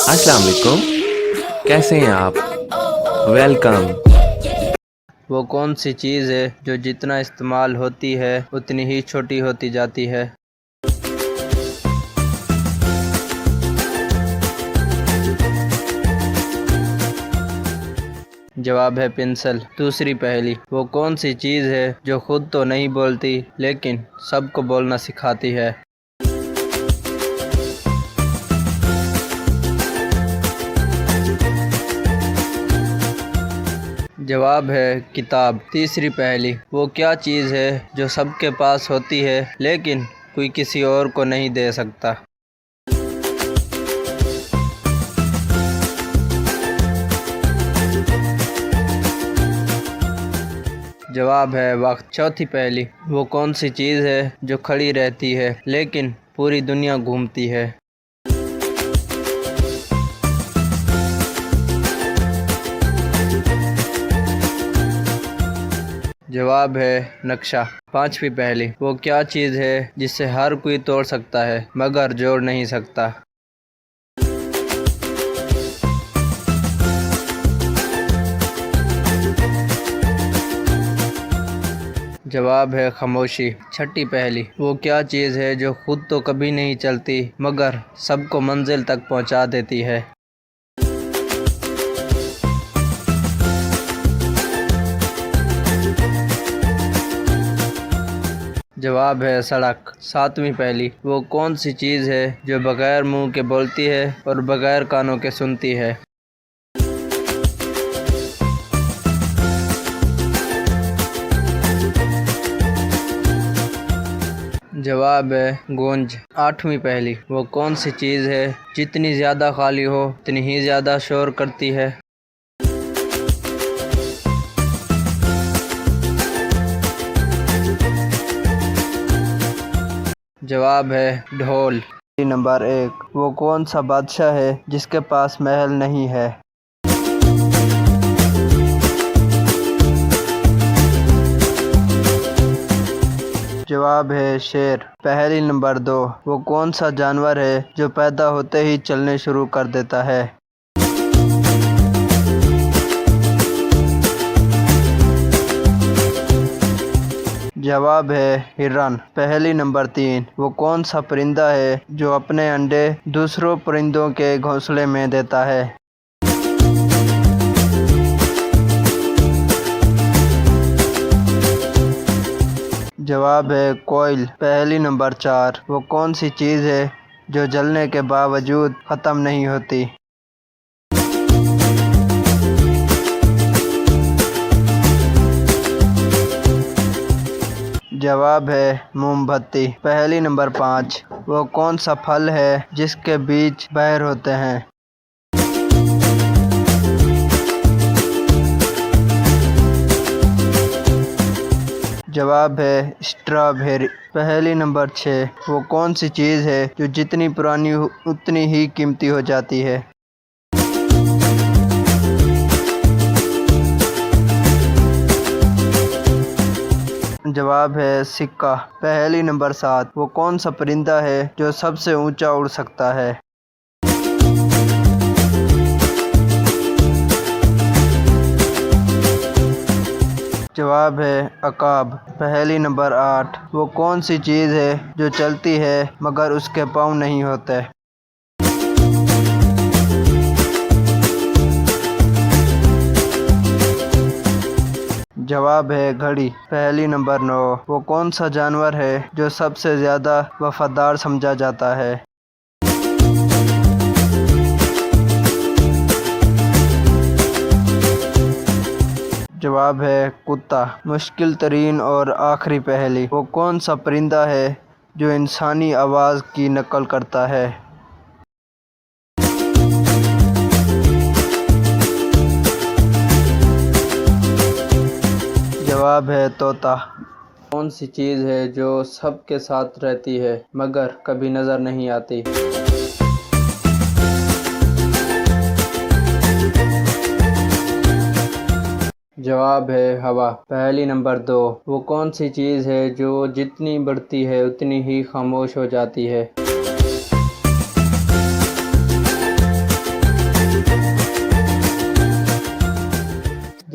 अस्सलाम वालेकुम। कैसे हैं आप? वेलकम। वो कौन सी चीज़ है जो जितना इस्तेमाल होती है उतनी ही छोटी होती जाती है? जवाब है पेंसिल। दूसरी पहेली, वो कौन सी चीज़ है जो खुद तो नहीं बोलती लेकिन सबको बोलना सिखाती है? जवाब है किताब। तीसरी पहेली, वो क्या चीज़ है जो सबके पास होती है लेकिन कोई किसी और को नहीं दे सकता? जवाब है वक्त। चौथी पहेली, वो कौन सी चीज़ है जो खड़ी रहती है लेकिन पूरी दुनिया घूमती है? जवाब है नक्शा। पांचवी पहेली, वो क्या चीज़ है जिसे हर कोई तोड़ सकता है मगर जोड़ नहीं सकता? जवाब है खामोशी। छठी पहेली, वो क्या चीज़ है जो खुद तो कभी नहीं चलती मगर सबको मंजिल तक पहुंचा देती है? जवाब है सड़क। सातवीं पहेली, वो कौन सी चीज़ है जो बगैर मुंह के बोलती है और बगैर कानों के सुनती है? जवाब है गूंज। आठवीं पहेली, वो कौन सी चीज़ है जितनी ज़्यादा खाली हो उतनी ही ज़्यादा शोर करती है? जवाब है ढोल। नंबर एक, वो कौन सा बादशाह है जिसके पास महल नहीं है? जवाब है शेर। पहेली नंबर दो, वो कौन सा जानवर है जो पैदा होते ही चलने शुरू कर देता है? जवाब है हिरन। पहेली नंबर तीन, वो कौन सा परिंदा है जो अपने अंडे दूसरों परिंदों के घोंसले में देता है? जवाब है कोयल। पहेली नंबर चार, वो कौन सी चीज़ है जो जलने के बावजूद ख़त्म नहीं होती? जवाब है मोमबत्ती। पहेली नंबर पाँच, वो कौन सा फल है जिसके बीज बहर होते हैं? जवाब है स्ट्रॉबेरी। पहेली नंबर छः, वो कौन सी चीज़ है जो जितनी पुरानी हो उतनी ही कीमती हो जाती है? जवाब है सिक्का। पहेली नंबर सात, वो कौन सा परिंदा है जो सबसे ऊंचा उड़ सकता है? जवाब है अकाब। पहेली नंबर आठ, वो कौन सी चीज़ है जो चलती है मगर उसके पाँव नहीं होते? जवाब है घड़ी। पहेली नंबर नौ, वो कौन सा जानवर है जो सबसे ज़्यादा वफादार समझा जाता है? जवाब है कुत्ता। मुश्किल तरीन और आखिरी पहेली, वो कौन सा परिंदा है जो इंसानी आवाज़ की नकल करता है? जवाब है तोता। कौन सी चीज़ है जो सबके साथ रहती है मगर कभी नज़र नहीं आती? जवाब है हवा। पहेली नंबर दो, वो कौन सी चीज़ है जो जितनी बढ़ती है उतनी ही खामोश हो जाती है?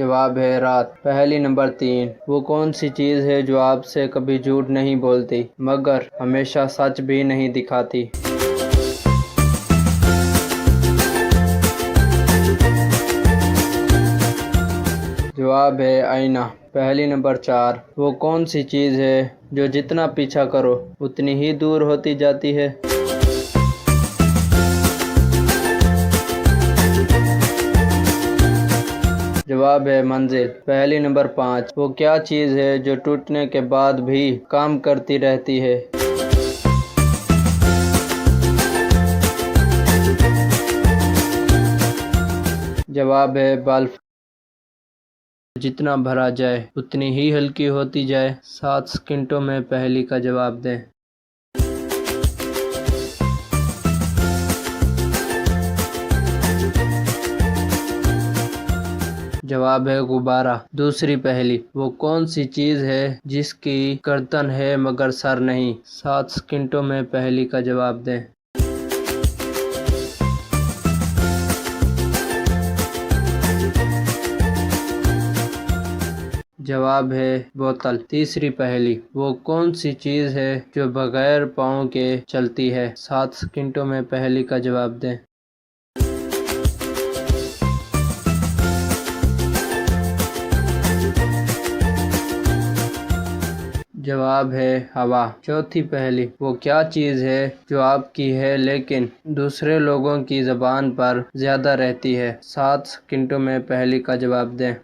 जवाब है रात। पहेली नंबर 3, वो कौन सी चीज़ है जो आपसे कभी झूठ नहीं बोलती मगर हमेशा सच भी नहीं दिखाती? जवाब है आईना। पहेली नंबर 4, वो कौन सी चीज़ है जो जितना पीछा करो उतनी ही दूर होती जाती है? जवाब है मंजिल। पहेली नंबर 5, वो क्या चीज़ है जो टूटने के बाद भी काम करती रहती है? जवाब है बल्ब। जितना भरा जाए उतनी ही हल्की होती जाए। 7 सेकंडों में पहेली का जवाब दें। जवाब है गुब्बारा। दूसरी पहेली, वो कौन सी चीज़ है जिसकी गर्दन है मगर सर नहीं? 7 सेकंडों में पहेली का जवाब दें। जवाब है बोतल। तीसरी पहेली, वो कौन सी चीज़ है जो बगैर पाँव के चलती है? 7 सेकंडों में पहेली का जवाब दें। जवाब है हवा। चौथी पहेली, वो क्या चीज़ है जो आपकी है लेकिन दूसरे लोगों की ज़बान पर ज़्यादा रहती है? 7 सेकंडों में पहेली का जवाब दें।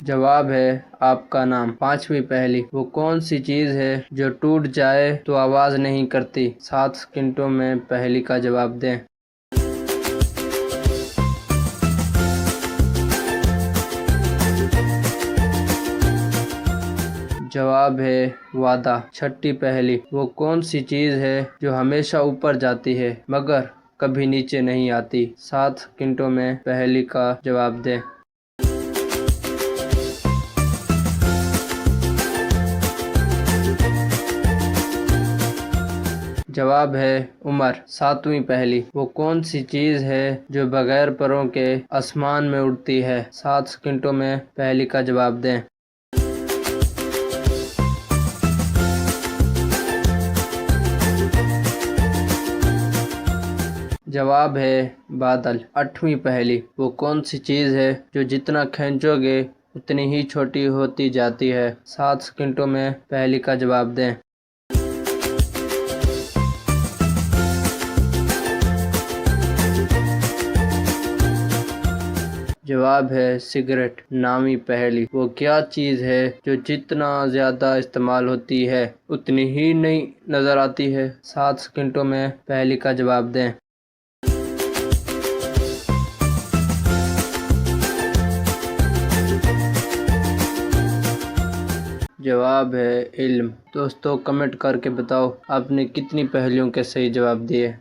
जवाब है आपका नाम। पांचवी पहेली, वो कौन सी चीज़ है जो टूट जाए तो आवाज़ नहीं करती? 7 सेकंडों में पहेली का जवाब दें। जवाब है वादा। छठी पहेली, वो कौन सी चीज़ है जो हमेशा ऊपर जाती है मगर कभी नीचे नहीं आती? 7 सेकंडों में पहेली का जवाब दें। जवाब है उम्र। सातवीं पहेली, वो कौन सी चीज़ है जो बगैर परों के आसमान में उड़ती है? 7 सेकंडों में पहेली का जवाब दें। जवाब है बादल। आठवीं पहेली, वो कौन सी चीज़ है जो जितना खींचोगे उतनी ही छोटी होती जाती है? 7 सेकंडों में पहेली का जवाब दें। जवाब है सिगरेट। नामी पहेली, वो क्या चीज़ है जो जितना ज़्यादा इस्तेमाल होती है उतनी ही नहीं नज़र आती है? 7 सेकंडों में पहेली का जवाब दें। जवाब है इल्म। दोस्तों कमेंट करके बताओ आपने कितनी पहेलियों के सही जवाब दिए।